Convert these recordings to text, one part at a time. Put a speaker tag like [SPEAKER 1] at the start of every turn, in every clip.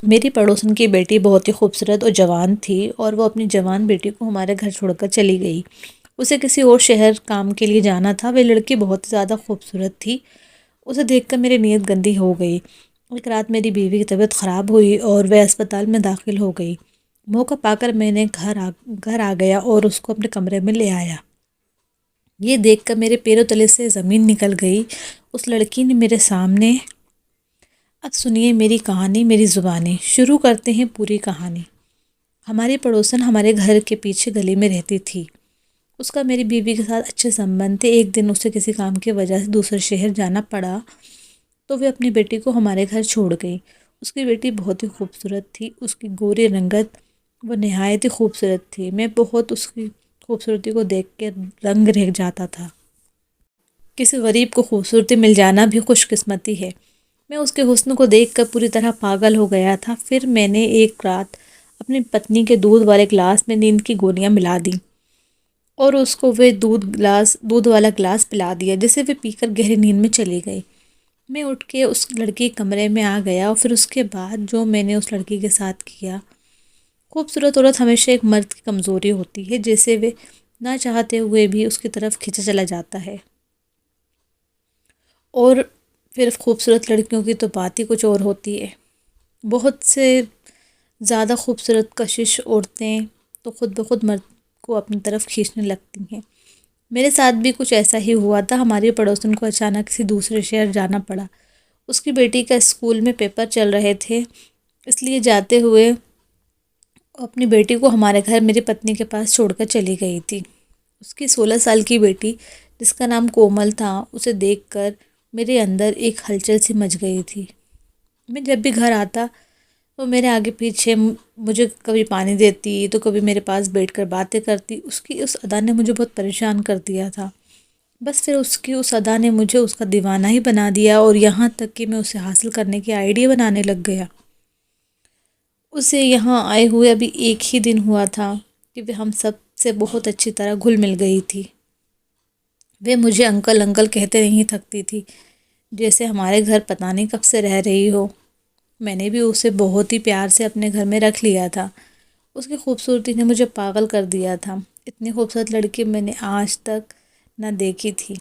[SPEAKER 1] میری پڑوسن کی بیٹی بہت ہی خوبصورت اور جوان تھی اور وہ اپنی جوان بیٹی کو ہمارے گھر چھوڑ کر چلی گئی۔ اسے کسی اور شہر کام کے لیے جانا تھا۔ وہ لڑکی بہت زیادہ خوبصورت تھی۔ اسے دیکھ کر میری نیت گندی ہو گئی۔ ایک رات میری بیوی کی طبیعت خراب ہوئی اور وہ اسپتال میں داخل ہو گئی۔ موقع پا کر میں نے گھر آ گیا اور اس کو اپنے کمرے میں لے آیا۔ یہ دیکھ کر میرے پیروں تلے سے زمین نکل گئی۔ اس لڑکی نے میرے سامنے اب سنیے میری کہانی، میری زبانی۔ شروع کرتے ہیں پوری کہانی۔ ہماری پڑوسن ہمارے گھر کے پیچھے گلی میں رہتی تھی۔ اس کا میری بیوی کے ساتھ اچھے سمبند تھے۔ ایک دن اسے کسی کام کی وجہ سے دوسرے شہر جانا پڑا تو وہ اپنی بیٹی کو ہمارے گھر چھوڑ گئی۔ اس کی بیٹی بہت ہی خوبصورت تھی۔ اس کی گوری رنگت وہ نہایت ہی خوبصورت تھی۔ میں بہت اس کی خوبصورتی کو دیکھ کے رنگ رہ جاتا تھا۔ کسی غریب کو خوبصورتی مل جانا بھی خوش قسمتی ہے۔ میں اس کے حسن کو دیکھ کر پوری طرح پاگل ہو گیا تھا۔ پھر میں نے ایک رات اپنی پتنی کے دودھ والے گلاس میں نیند کی گولیاں ملا دیں اور اس کو وہ دودھ والا گلاس پلا دیا، جسے وہ پی کر گہری نیند میں چلی گئی۔ میں اٹھ کے اس لڑکی کے کمرے میں آ گیا اور پھر اس کے بعد جو میں نے اس لڑکی کے ساتھ کیا۔ خوبصورت عورت ہمیشہ ایک مرد کی کمزوری ہوتی ہے، جیسے وہ نہ چاہتے ہوئے بھی اس کی طرف کھینچا چلا جاتا ہے۔ اور پھر خوبصورت لڑکیوں کی تو بات ہی کچھ اور ہوتی ہے۔ بہت سے زیادہ خوبصورت کشش عورتیں تو خود بخود مرد کو اپنی طرف کھینچنے لگتی ہیں۔ میرے ساتھ بھی کچھ ایسا ہی ہوا تھا۔ ہماری پڑوسن کو اچانک کسی دوسرے شہر جانا پڑا۔ اس کی بیٹی کا اسکول میں پیپر چل رہے تھے، اس لیے جاتے ہوئے اپنی بیٹی کو ہمارے گھر میری پتنی کے پاس چھوڑ کر چلی گئی تھی۔ اس کی 16 سال کی بیٹی جس کا نام کومل تھا، اسے دیکھ کر میرے اندر ایک ہلچل سی مچ گئی تھی۔ میں جب بھی گھر آتا تو میرے آگے پیچھے مجھے کبھی پانی دیتی تو کبھی میرے پاس بیٹھ کر باتیں کرتی۔ اس کی اس ادا نے مجھے بہت پریشان کر دیا تھا۔ بس پھر اس کی اس ادا نے مجھے اس کا دیوانہ ہی بنا دیا اور یہاں تک کہ میں اسے حاصل کرنے کی آئیڈیا بنانے لگ گیا۔ اسے یہاں آئے ہوئے ابھی ایک ہی دن ہوا تھا کہ وہ ہم سب سے بہت اچھی طرح گھل مل گئی تھی۔ وہ مجھے انکل انکل کہتے نہیں تھکتی تھی، جیسے ہمارے گھر پتہ نہیں کب سے رہ رہی ہو۔ میں نے بھی اسے بہت ہی پیار سے اپنے گھر میں رکھ لیا تھا۔ اس کی خوبصورتی نے مجھے پاگل کر دیا تھا۔ اتنی خوبصورت لڑکی میں نے آج تک نہ دیکھی تھی۔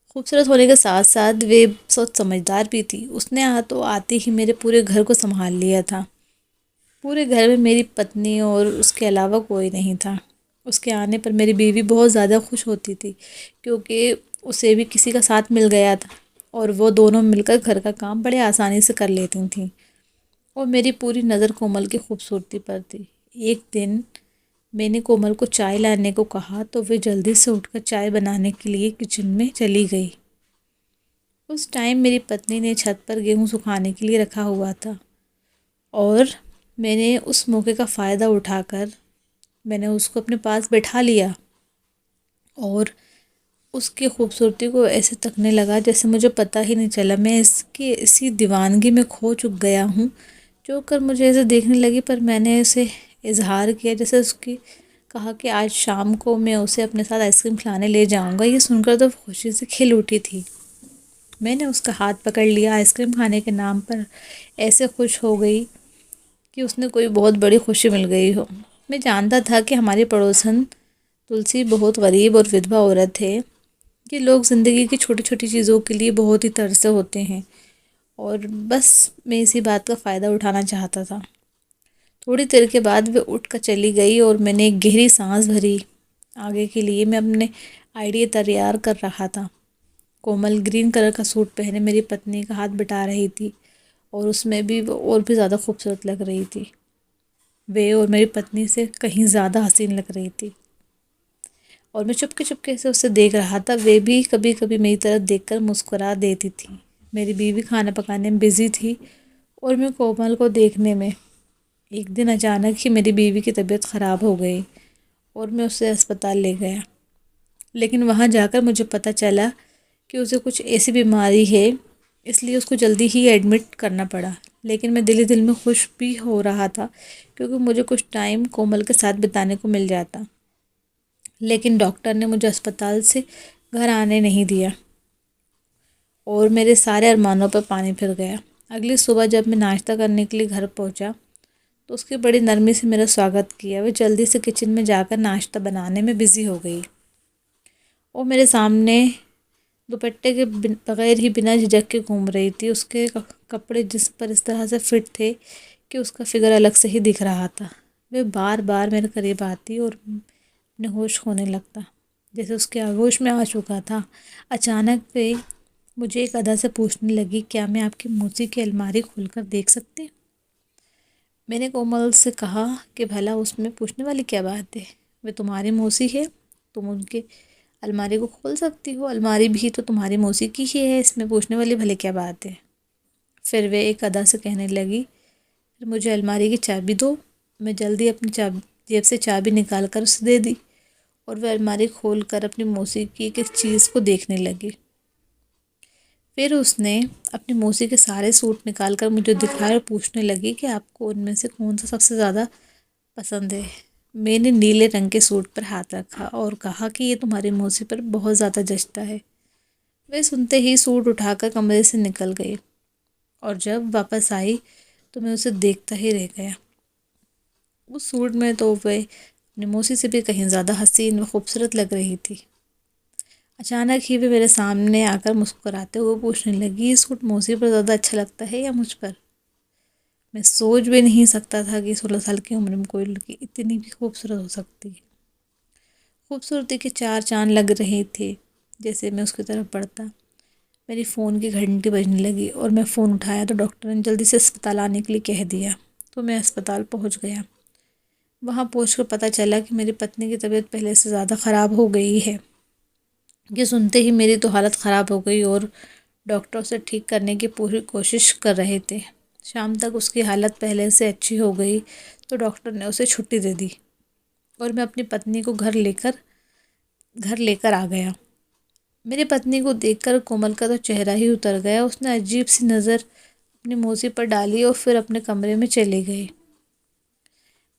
[SPEAKER 1] خوبصورت ہونے کے ساتھ ساتھ وہ سوچ سمجھدار بھی تھی۔ اس نے تو آتے ہی میرے پورے گھر کو سنبھال لیا تھا۔ پورے گھر میں میری پتنی اور اس کے علاوہ کوئی نہیں تھا۔ اس کے آنے پر میری بیوی بہت زیادہ خوش ہوتی تھی، کیونکہ اسے بھی کسی کا ساتھ مل گیا تھا اور وہ دونوں مل کر گھر کا کام بڑے آسانی سے کر لیتی تھیں۔ اور میری پوری نظر کومل کی خوبصورتی پر تھی۔ ایک دن میں نے کومل کو چائے لانے کو کہا تو وہ جلدی سے اٹھ کر چائے بنانے کے لیے کچن میں چلی گئی۔ اس ٹائم میری پتنی نے چھت پر گیہوں سکھانے کے لیے رکھا ہوا تھا اور میں نے اس موقع کا فائدہ اٹھا کر میں نے اس کو اپنے پاس بٹھا لیا اور اس کی خوبصورتی کو ایسے تکنے لگا جیسے مجھے پتہ ہی نہیں چلا۔ میں اس کی اسی دیوانگی میں کھو چک گیا ہوں، جو کر مجھے ایسے دیکھنے لگی، پر میں نے اسے اظہار کیا، جیسے اس کی کہا کہ آج شام کو میں اسے اپنے ساتھ آئس کریم کھلانے لے جاؤں گا۔ یہ سن کر تو خوشی سے کھل اٹھی تھی۔ میں نے اس کا ہاتھ پکڑ لیا۔ آئس کریم کھانے کے نام پر ایسے خوش ہو گئی کہ اس نے کوئی بہت بڑی خوشی مل گئی ہو۔ میں جانتا تھا کہ ہماری پڑوسن تلسی بہت غریب اور ودھوا عورت ہے، کہ لوگ زندگی کی چھوٹی چھوٹی چیزوں کے لیے بہت ہی ترسے ہوتے ہیں، اور بس میں اسی بات کا فائدہ اٹھانا چاہتا تھا۔ تھوڑی دیر کے بعد وہ اٹھ کر چلی گئی اور میں نے ایک گہری سانس بھری۔ آگے کے لیے میں اپنے آئیڈیا تیار کر رہا تھا۔ کومل گرین کلر کا سوٹ پہنے میری پتنی کا ہاتھ بٹا رہی تھی اور اس میں بھی وہ اور بھی زیادہ خوبصورت لگ رہی تھی۔ وہ اور میری پتنی سے کہیں زیادہ حسین لگ رہی تھی اور میں چپکے چپکے سے اسے دیکھ رہا تھا۔ وہ بھی کبھی کبھی میری طرف دیکھ کر مسکرا دیتی تھی۔ میری بیوی کھانا پکانے میں بزی تھی اور میں کومل کو دیکھنے میں۔ ایک دن اچانک ہی میری بیوی کی طبیعت خراب ہو گئی اور میں اسے اسپتال لے گیا، لیکن وہاں جا کر مجھے پتہ چلا کہ اسے کچھ ایسی بیماری ہے، اس لیے اس کو جلدی ہی ایڈمٹ کرنا پڑا۔ لیکن میں دل ہی دل میں خوش بھی ہو رہا تھا، کیونکہ مجھے کچھ ٹائم کومل کے ساتھ بتانے کو مل جاتا۔ لیکن ڈاکٹر نے مجھے اسپتال سے گھر آنے نہیں دیا اور میرے سارے ارمانوں پر پانی پھر گیا۔ اگلی صبح جب میں ناشتہ کرنے کے لیے گھر پہنچا تو اس کی بڑی نرمی سے میرا سواگت کیا۔ وہ جلدی سے کچن میں جا کر ناشتہ بنانے میں بزی ہو گئی۔ وہ میرے سامنے دوپٹے کے بغیر ہی بنا جھجک کے گھوم رہی تھی۔ اس کے کپڑے جس پر اس طرح سے فٹ تھے کہ اس کا فگر الگ سے ہی دکھ رہا تھا۔ وہ بار بار میرے قریب آتی اور اپنے ہوش کھونے لگتا، جیسے اس کے آغوش میں آ چکا تھا۔ اچانک وہ مجھے ایک ادا سے پوچھنے لگی، کیا میں آپ کی موسی کی الماری کھول کر دیکھ سکتی؟ میں نے کومل سے کہا کہ بھلا اس میں پوچھنے والی کیا بات ہے؟ وہ تمہاری موسی ہے، تم ان کے الماری کو کھول سکتی ہو، الماری بھی تو تمہاری موسی کی ہی ہے، اس میں پوچھنے والی بھلے کیا بات ہے؟ پھر وہ ایک ادا سے کہنے لگی، مجھے الماری کی چابی دو۔ میں جلدی اپنی جیب سے چابی نکال کر اسے دے دی اور وہ الماری کھول کر اپنی موسی کی ایک ایک چیز کو دیکھنے لگی۔ پھر اس نے اپنی موسی کے سارے سوٹ نکال کر مجھے دکھائے اور پوچھنے لگی کہ آپ کو ان میں سے کون سا سب سے زیادہ پسند ہے؟ میں نے نیلے رنگ کے سوٹ پر ہاتھ رکھا اور کہا کہ یہ تمہاری موسی پر بہت زیادہ جچتا ہے۔ وہ سنتے ہی سوٹ اٹھا کر کمرے سے نکل گئی اور جب واپس آئی تو میں اسے دیکھتا ہی رہ گیا۔ اس سوٹ میں تو وہ اپنی موسی سے بھی کہیں زیادہ حسین و خوبصورت لگ رہی تھی۔ اچانک ہی وہ میرے سامنے آ کر مسکراتے ہوئے پوچھنے لگی، یہ سوٹ موسی پر زیادہ اچھا لگتا ہے یا مجھ پر؟ میں سوچ بھی نہیں سکتا تھا کہ 16 سال کی عمر میں کوئی لڑکی اتنی بھی خوبصورت ہو سکتی ہے۔ خوبصورتی کے چار چاند لگ رہے تھے جیسے میں اس کی طرف بڑھتا۔ میری فون کی گھنٹی بجنے لگی اور میں فون اٹھایا تو ڈاکٹر نے جلدی سے اسپتال آنے کے لیے کہہ دیا، تو میں اسپتال پہنچ گیا۔ وہاں پہنچ کر پتہ چلا کہ میری پتنی کی طبیعت پہلے سے زیادہ خراب ہو گئی ہے۔ یہ سنتے ہی میری تو حالت خراب ہو گئی اور ڈاکٹر اسے ٹھیک کرنے کی پوری کوشش کر رہے تھے۔ شام تک اس کی حالت پہلے سے اچھی ہو گئی تو ڈاکٹر نے اسے چھٹی دے دی اور میں اپنی پتنی کو گھر لے کر آ گیا۔ میری پتنی کو دیکھ کر کومل کا تو چہرہ ہی اتر گیا۔ اس نے عجیب سی نظر اپنی موسی پر ڈالی اور پھر اپنے کمرے میں چلے گئی۔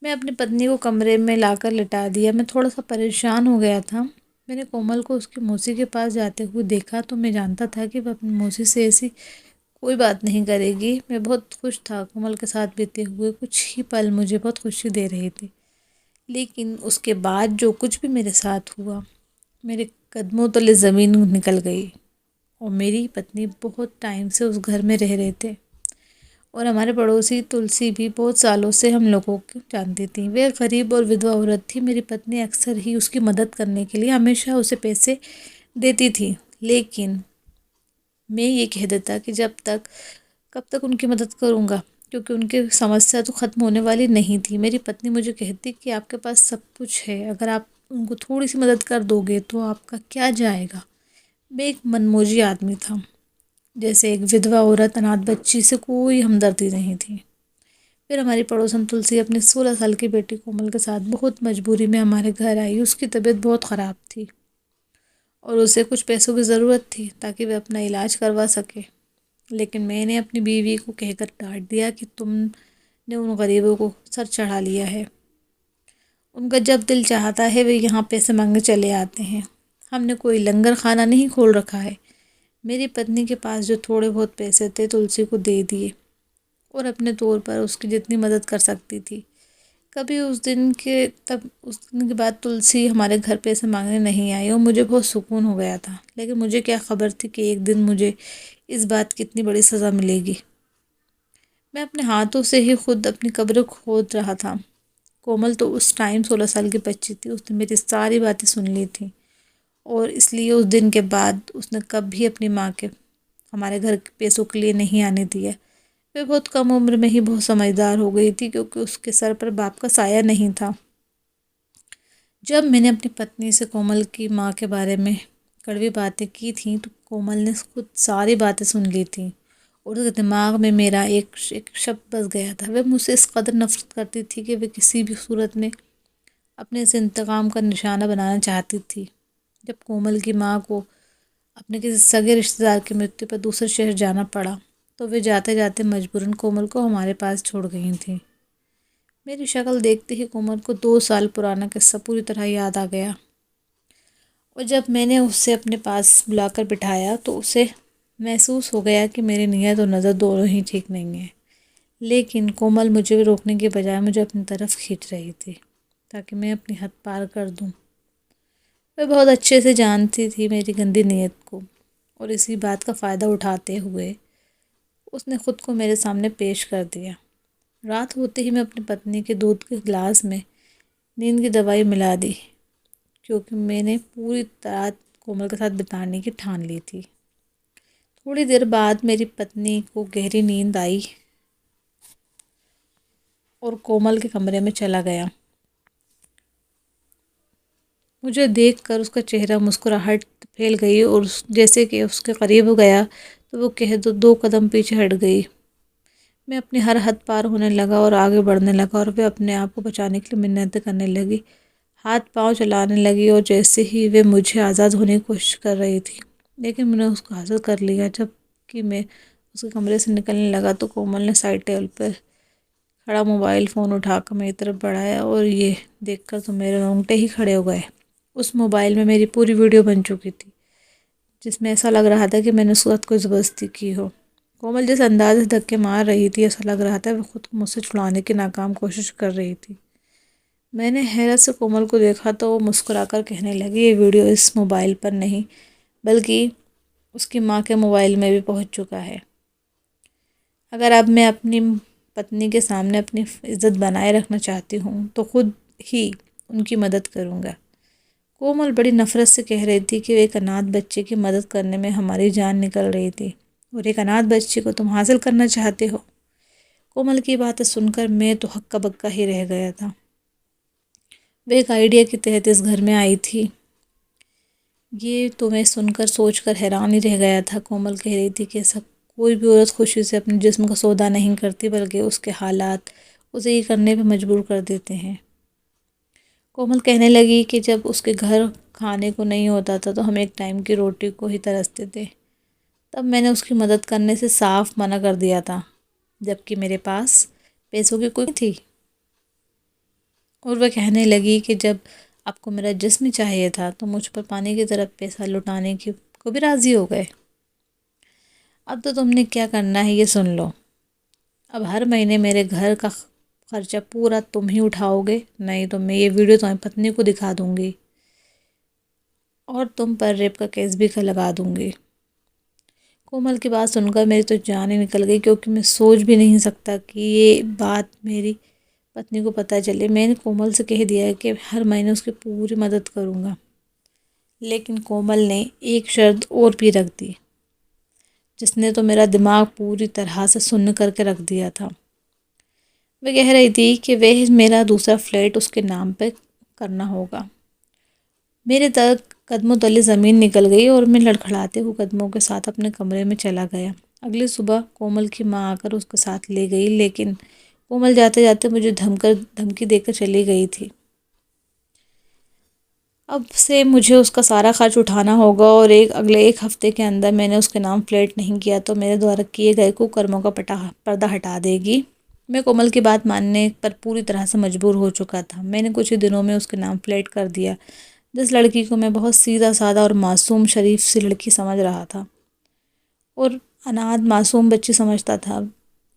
[SPEAKER 1] میں اپنی پتنی کو کمرے میں لا کر لٹا دیا۔ میں تھوڑا سا پریشان ہو گیا تھا۔ میں نے کومل کو اس کی موسی کے پاس جاتے ہوئے دیکھا تو میں جانتا تھا کہ وہ اپنی موسی سے ایسی کوئی بات نہیں کرے گی۔ میں بہت خوش تھا۔ کومل کے ساتھ بیتے ہوئے کچھ ہی پل مجھے بہت خوشی دے رہے تھے، لیکن اس کے بعد جو کچھ بھی میرے ساتھ ہوا، میرے قدموں تلے زمین نکل گئی۔ اور میری پتنی بہت ٹائم سے اس گھر میں رہ رہے تھے اور ہمارے پڑوسی تلسی بھی بہت سالوں سے ہم لوگوں کو جانتی تھیں۔ وہ غریب اور ودھوا عورت تھی۔ میری پتنی اکثر ہی اس کی مدد کرنے کے لیے ہمیشہ اسے پیسے دیتی تھی، لیکن میں یہ کہہ دیتا کہ کب تک ان کی مدد کروں گا، کیونکہ ان کی سمسیا تو ختم ہونے والی نہیں تھی۔ میری پتنی مجھے کہتی کہ آپ کے پاس سب کچھ ہے، اگر آپ ان کو تھوڑی سی مدد کر دو گے تو آپ کا کیا جائے گا۔ میں ایک منموجی آدمی تھا، جیسے ایک ودھوا عورت اناتھ بچی سے کوئی ہمدردی نہیں تھی۔ پھر ہماری پڑوسن تلسی اپنی 16 سال کی بیٹی کومل کے ساتھ بہت مجبوری میں ہمارے گھر آئی۔ اس کی طبیعت بہت خراب تھی اور اسے کچھ پیسوں کی ضرورت تھی تاکہ وہ اپنا علاج کروا سکے، لیکن میں نے اپنی بیوی کو کہہ کر ڈانٹ دیا کہ تم نے ان غریبوں کو سر چڑھا لیا ہے، ان کا جب دل چاہتا ہے وہ یہاں پیسے مانگنے چلے آتے ہیں، ہم نے کوئی لنگر خانہ نہیں کھول رکھا ہے۔ میری پتنی کے پاس جو تھوڑے بہت پیسے تھے تلسی کو دے دیے اور اپنے طور پر اس کی جتنی مدد کر سکتی تھی۔ کبھی اس دن کے بعد تلسی ہمارے گھر پیسے مانگنے نہیں آئی اور مجھے بہت سکون ہو گیا تھا، لیکن مجھے کیا خبر تھی کہ ایک دن مجھے اس بات کی اتنی بڑی سزا ملے گی۔ میں اپنے ہاتھوں سے ہی خود اپنی قبر کھود رہا تھا۔ کومل تو اس ٹائم 16 سال کی بچی تھی۔ اس نے میری ساری باتیں سن لی تھیں اور اس لیے اس دن کے بعد اس نے کبھی اپنی ماں کے ہمارے گھر کے پیسوں کے لیے نہیں آنے دیا۔ وہ بہت کم عمر میں ہی بہت سمجھدار ہو گئی تھی، کیونکہ اس کے سر پر باپ کا سایہ نہیں تھا۔ جب میں نے اپنی پتنی سے کومل کی ماں کے بارے میں کڑوی باتیں کی تھیں تو کومل نے خود ساری باتیں سن لی تھیں اور اس کے دماغ میں میرا ایک شب بس گیا تھا۔ وہ مجھ سے اس قدر نفرت کرتی تھی کہ وہ کسی بھی صورت میں اپنے سے انتقام کا نشانہ بنانا چاہتی تھی۔ جب کومل کی ماں کو اپنے کسی سگے رشتہ دار کی مرتبہ پر دوسرے شہر جانا پڑا تو وہ جاتے جاتے مجبوراً کومل کو ہمارے پاس چھوڑ گئی تھیں۔ میری شکل دیکھتے ہی کومل کو 2 سال پرانا قصہ پوری طرح یاد آ گیا اور جب میں نے اسے اپنے پاس بلا کر بٹھایا تو اسے محسوس ہو گیا کہ میری نیت اور نظر دونوں ہی ٹھیک نہیں ہیں، لیکن کومل مجھے روکنے کے بجائے مجھے اپنی طرف کھینچ رہی تھی تاکہ میں اپنی حد پار کر دوں۔ وہ بہت اچھے سے جانتی تھی میری گندی نیت کو، اور اسی بات کا فائدہ اٹھاتے ہوئے اس نے خود کو میرے سامنے پیش کر دیا۔ رات ہوتے ہی میں اپنی پتنی کے دودھ کے گلاس میں نیند کی دوائی ملا دی، کیونکہ میں نے پوری رات کومل کے ساتھ بتانے کی ٹھان لی تھی۔ تھوڑی دیر بعد میری پتنی کو گہری نیند آئی اور کومل کے کمرے میں چلا گیا۔ مجھے دیکھ کر اس کا چہرہ مسکراہٹ پھیل گئی، اور جیسے کہ اس کے قریب ہو گیا تو وہ دو قدم پیچھے ہٹ گئی۔ میں اپنی ہر حد پار ہونے لگا اور آگے بڑھنے لگا، اور وہ اپنے آپ کو بچانے کے لیے منتیں کرنے لگی، ہاتھ پاؤں چلانے لگی، اور جیسے ہی وہ مجھے آزاد ہونے کی کوشش کر رہی تھی، لیکن میں نے اس کو حاصل کر لیا۔ جب کہ میں اس کے کمرے سے نکلنے لگا تو کومل نے سائڈ ٹیبل پر کھڑا موبائل فون اٹھا کر میری طرف بڑھایا، اور یہ دیکھ کر تو میرے رونگٹے ہی کھڑے ہو گئے۔ اس موبائل میں میری پوری ویڈیو بن چکی تھی، جس میں ایسا لگ رہا تھا کہ میں نے اس وقت کوئی زبردستی کی ہو۔ کومل جس انداز سے دھکے مار رہی تھی، ایسا لگ رہا تھا وہ خود کو مجھ سے چھڑانے کی ناکام کوشش کر رہی تھی۔ میں نے حیرت سے کومل کو دیکھا تو وہ مسکرا کر کہنے لگی، یہ ویڈیو اس موبائل پر نہیں بلکہ اس کی ماں کے موبائل میں بھی پہنچ چکا ہے۔ اگر اب میں اپنی پتنی کے سامنے اپنی عزت بنائے رکھنا چاہتی ہوں تو خود ہی ان کی مدد کروں گا۔ کومل بڑی نفرت سے کہہ رہی تھی کہ ایک اناتھ بچے کی مدد کرنے میں ہماری جان نکل رہی تھی، اور ایک اناتھ بچے کو تم حاصل کرنا چاہتے ہو۔ کومل کی باتیں سن کر میں تو ہکا بکا ہی رہ گیا تھا۔ وہ ایک آئیڈیا کے تحت اس گھر میں آئی تھی، یہ تو میں سن کر سوچ کر حیران ہی رہ گیا تھا۔ کومل کہہ رہی تھی کہ کوئی بھی عورت خوشی سے اپنے جسم کا سودا نہیں کرتی، بلکہ اس کے حالات اسے یہ کرنے پہ مجبور کر دیتے ہیں۔ کومل کہنے لگی کہ جب اس کے گھر کھانے کو نہیں ہوتا تھا تو ہم ایک ٹائم کی روٹی کو ہی ترستے تھے، تب میں نے اس کی مدد کرنے سے صاف منع کر دیا تھا، جبکہ میرے پاس پیسوں کی کوئی نہیں تھی۔ اور وہ کہنے لگی کہ جب آپ کو میرا جسم چاہیے تھا تو مجھ پر پانی کی طرف پیسہ لٹانے کو بھی راضی ہو گئے۔ اب تو تم نے کیا کرنا ہے یہ سن لو۔ اب ہر مہینے میرے گھر کا خرچہ پورا تم ہی اٹھاؤ گے، نہیں تو میں یہ ویڈیو تمہیں پتنی کو دکھا دوں گی اور تم پر ریپ کا کیس بھی لگا دوں گی۔ کومل کی بات سن کر میری تو جان ہی نکل گئی، کیونکہ میں سوچ بھی نہیں سکتا کہ یہ بات میری پتنی کو پتہ چلے۔ میں نے کومل سے کہہ دیا ہے کہ ہر مہینے اس کی پوری مدد کروں گا، لیکن کومل نے ایک شرط اور بھی رکھ دی، جس نے تو میرا دماغ پوری طرح سے سن کر کے رکھ دیا تھا۔ وہ کہہ رہی تھی کہ وہ میرا دوسرا فلیٹ اس کے نام پہ کرنا ہوگا۔ میرے قدموں تلے زمین نکل گئی اور میں لڑکھڑاتے ہوئے قدموں کے ساتھ اپنے کمرے میں چلا گیا۔ اگلی صبح کومل کی ماں آ کر اس کے ساتھ لے گئی، لیکن کومل جاتے جاتے مجھے دھمکی دے کر چلی گئی تھی۔ اب سے مجھے اس کا سارا خرچ اٹھانا ہوگا، اور اگلے ایک ہفتے کے اندر میں نے اس کے نام فلیٹ نہیں کیا تو میرے دوارا کیے گئے ککرموں کا پردہ ہٹا دے گی۔ میں کومل کی بات ماننے پر پوری طرح سے مجبور ہو چکا تھا۔ میں نے کچھ ہی دنوں میں اس کے نام فلیٹ کر دیا، جس لڑکی کو میں بہت سیدھا سادہ اور معصوم شریف سی لڑکی سمجھ رہا تھا اور اناتھ معصوم بچی سمجھتا تھا،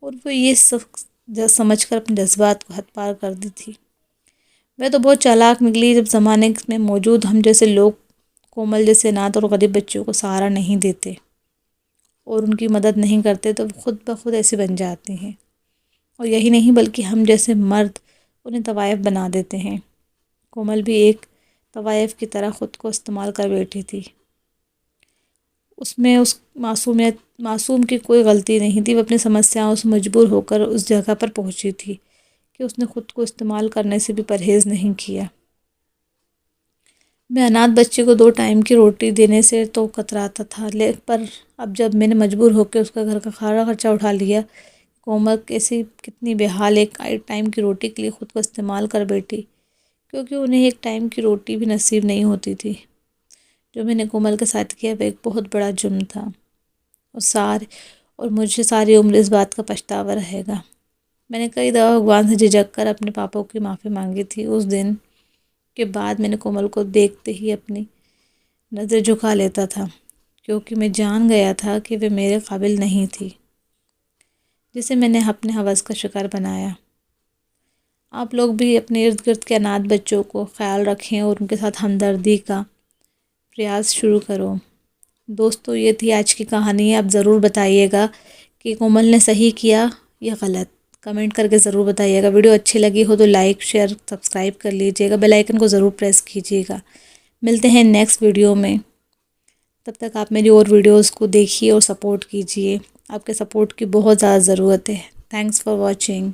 [SPEAKER 1] اور وہ یہ سب سمجھ کر اپنے جذبات کو حد پار کر دی تھی۔ میں تو بہت چالاک نکلی جب زمانے میں موجود ہم جیسے لوگ کومل جیسے اناتھ اور غریب بچوں کو سہارا نہیں دیتے اور ان کی مدد نہیں کرتے تو وہ خود بخود ایسے بن جاتے ہیں، اور یہی نہیں بلکہ ہم جیسے مرد انہیں طوائف بنا دیتے ہیں۔ کومل بھی ایک طوائف کی طرح خود کو استعمال کر بیٹھی تھی۔ اس میں اس معصوم کی کوئی غلطی نہیں تھی، وہ اپنی سمسیاؤں سے مجبور ہو کر اس جگہ پر پہنچی تھی کہ اس نے خود کو استعمال کرنے سے بھی پرہیز نہیں کیا۔ میں اناتھ بچے کو 2 ٹائم کی روٹی دینے سے تو کتراتا تھا، پر اب جب میں نے مجبور ہو کے اس کا گھر کا سارا خرچہ اٹھا لیا، کومل کتنی بے حال ایک ٹائم کی روٹی کے لیے خود کو استعمال کر بیٹھی، کیونکہ انہیں ایک ٹائم کی روٹی بھی نصیب نہیں ہوتی تھی۔ جو میں نے کومل کے ساتھ کیا وہ ایک بہت بڑا جرم تھا، اور مجھے ساری عمر اس بات کا پچھتاوا رہے گا۔ میں نے کئی دفعہ بھگوان سے جھجک کر اپنے پاپا کی معافی مانگی تھی۔ اس دن کے بعد میں نے کومل کو دیکھتے ہی اپنی نظر جھکا لیتا تھا، کیونکہ میں جان گیا تھا کہ وہ میرے قابل نہیں تھی، جسے میں نے اپنے ہوس کا شکار بنایا۔ آپ لوگ بھی اپنے ارد گرد کے اناتھ بچوں کو خیال رکھیں اور ان کے ساتھ ہمدردی کا پریاس شروع کرو۔ دوستو، یہ تھی آج کی کہانی۔ آپ ضرور بتائیے گا کہ کومل نے صحیح کیا یا غلط، کمنٹ کر کے ضرور بتائیے گا۔ ویڈیو اچھی لگی ہو تو لائک، شیئر، سبسکرائب کر لیجئے گا، بیل آئیکن کو ضرور پریس کیجئے گا۔ ملتے ہیں نیکسٹ ویڈیو میں، تب تک آپ میری اور ویڈیوز کو دیکھیے اور سپورٹ کیجئے۔ آپ کے سپورٹ کی بہت زیادہ ضرورت ہے۔ Thanks for watching.